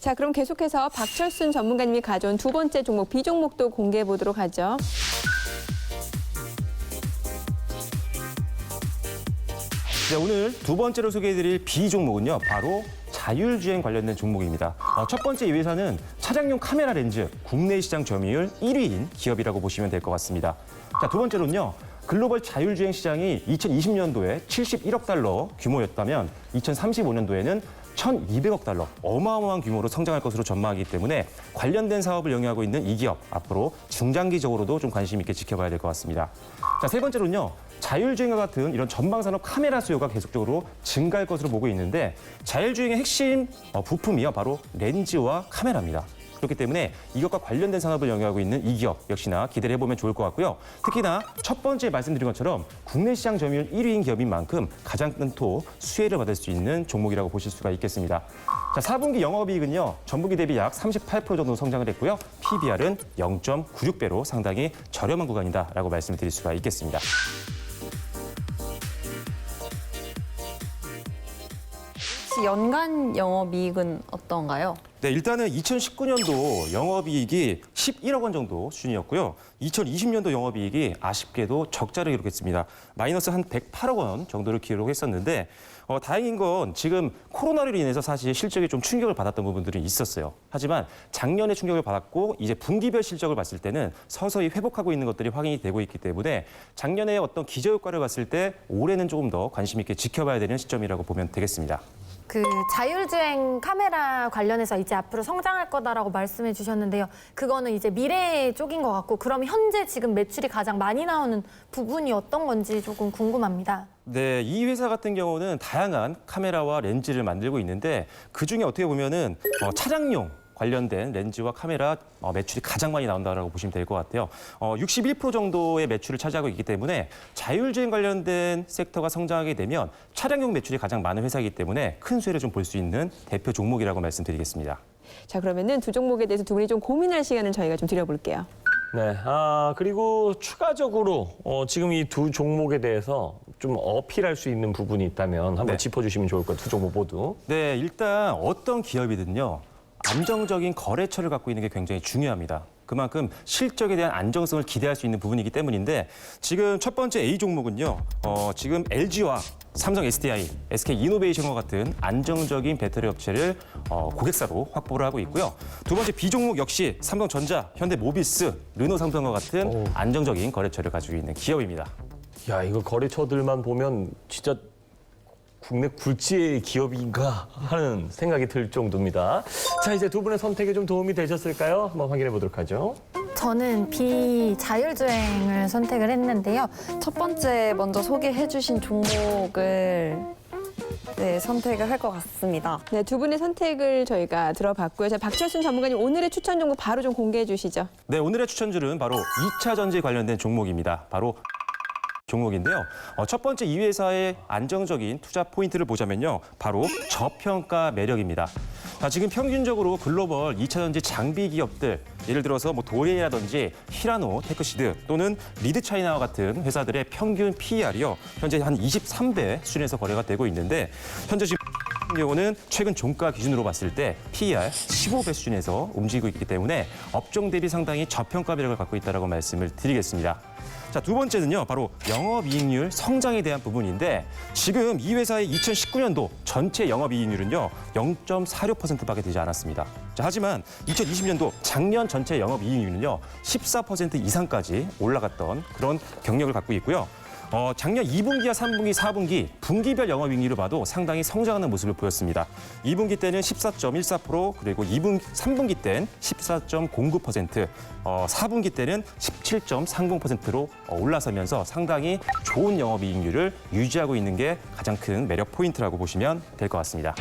자, 그럼 계속해서 박철순 전문가님이 가져온 두 번째 종목 B 종목도 공개해 보도록 하죠. 네, 오늘 두 번째로 소개해드릴 B 종목은요, 바로 자율주행 관련된 종목입니다. 첫 번째 이 회사는 차량용 카메라 렌즈 국내 시장 점유율 1위인 기업이라고 보시면 될 것 같습니다. 자, 두 번째로는요, 글로벌 자율주행 시장이 2020년도에 71억 달러 규모였다면 2035년도에는 1,200억 달러, 어마어마한 규모로 성장할 것으로 전망하기 때문에 관련된 사업을 영위하고 있는 이 기업, 앞으로 중장기적으로도 좀 관심 있게 지켜봐야 될 것 같습니다. 자, 세 번째로는요, 자율주행과 같은 이런 전방산업 카메라 수요가 계속적으로 증가할 것으로 보고 있는데, 자율주행의 핵심 부품이요, 바로 렌즈와 카메라입니다. 그렇기 때문에 이것과 관련된 산업을 영위하고 있는 이 기업 역시나 기대를 해보면 좋을 것 같고요. 특히나 첫 번째 말씀드린 것처럼 국내 시장 점유율 1위인 기업인 만큼 가장 큰 수혜를 받을 수 있는 종목이라고 보실 수가 있겠습니다. 자, 4분기 영업이익은요, 전분기 대비 약 38% 정도 성장을 했고요. PBR은 0.96배로 상당히 저렴한 구간이다라고 말씀을 드릴 수가 있겠습니다. 혹시 연간 영업이익은 어떤가요? 네, 일단은 2019년도 영업이익이 11억 원 정도 수준이었고요. 2020년도 영업이익이 아쉽게도 적자를 기록했습니다. 마이너스 한 108억 원 정도를 기록했었는데, 다행인 건 지금 코로나로 인해서 사실 실적에 좀 충격을 받았던 부분들이 있었어요. 하지만 작년에 충격을 받았고 이제 분기별 실적을 봤을 때는 서서히 회복하고 있는 것들이 확인이 되고 있기 때문에 작년에 어떤 기저효과를 봤을 때 올해는 조금 더 관심 있게 지켜봐야 되는 시점이라고 보면 되겠습니다. 그 자율주행 카메라 관련해서 이제 앞으로 성장할 거다라고 말씀해 주셨는데요. 그거는 이제 미래 쪽인 것 같고, 그럼 현재 지금 매출이 가장 많이 나오는 부분이 어떤 건지 조금 궁금합니다. 네, 이 회사 같은 경우는 다양한 카메라와 렌즈를 만들고 있는데, 그중에 어떻게 보면은 차량용 관련된 렌즈와 카메라 매출이 가장 많이 나온다고 보시면 될 것 같아요. 61% 정도의 매출을 차지하고 있기 때문에 자율주행 관련된 섹터가 성장하게 되면 차량용 매출이 가장 많은 회사이기 때문에 큰 수혜를 좀 볼 수 있는 대표 종목이라고 말씀드리겠습니다. 자, 그러면은 두 종목에 대해서 두 분이 좀 고민할 시간을 저희가 좀 드려볼게요. 네, 그리고 추가적으로 지금 이 두 종목에 대해서 좀 어필할 수 있는 부분이 있다면 한번 네. 짚어주시면 좋을 것 같아요, 두 종목 모두. 네, 일단 어떤 기업이든요, 안정적인 거래처를 갖고 있는 게 굉장히 중요합니다. 그만큼 실적에 대한 안정성을 기대할 수 있는 부분이기 때문인데, 지금 첫 번째 A 종목은요, 지금 LG와 삼성 SDI, SK 이노베이션과 같은 안정적인 배터리 업체를 고객사로 확보를 하고 있고요. 두 번째 B 종목 역시 삼성전자, 현대모비스, 르노삼성과 같은 안정적인 거래처를 가지고 있는 기업입니다. 야, 이거 거래처들만 보면 진짜 국내 굴지의 기업인가 하는 생각이 들 정도입니다. 자, 이제 두 분의 선택에 좀 도움이 되셨을까요? 한번 확인해 보도록 하죠. 저는 B 자율주행을 선택을 했는데요. 첫 번째 먼저 소개해 주신 종목을 선택을 할 것 같습니다. 네, 두 분의 선택을 저희가 들어봤고요. 자, 박철순 전문가님, 오늘의 추천 종목 바로 좀 공개해 주시죠. 네, 오늘의 추천주는 바로 2차 전지 관련된 종목입니다. 바로 종목인데요. 첫 번째 이 회사의 안정적인 투자 포인트를 보자면요, 바로 저평가 매력입니다. 지금 평균적으로 글로벌 2차 전지 장비 기업들, 예를 들어서 도레이라든지 히라노, 테크시드 또는 리드차이나와 같은 회사들의 평균 PER이요, 현재 한 23배 수준에서 거래가 되고 있는데, 현재 지금 같은 경우는 최근 종가 기준으로 봤을 때 PER 15배 수준에서 움직이고 있기 때문에 업종 대비 상당히 저평가 매력을 갖고 있다고 말씀을 드리겠습니다. 자, 두 번째는요, 바로 영업이익률 성장에 대한 부분인데, 지금 이 회사의 2019년도 전체 영업이익률은요, 0.46%밖에 되지 않았습니다. 자, 하지만 2020년도 작년 전체 영업이익률은요, 14% 이상까지 올라갔던 그런 경력을 갖고 있고요. 작년 2분기와 3분기, 4분기 분기별 영업이익률을 봐도 상당히 성장하는 모습을 보였습니다. 2분기 때는 14.14%, 그리고 3분기 때는 14.09%, 4분기 때는 17.30%로 올라서면서 상당히 좋은 영업이익률을 유지하고 있는 게 가장 큰 매력 포인트라고 보시면 될 것 같습니다.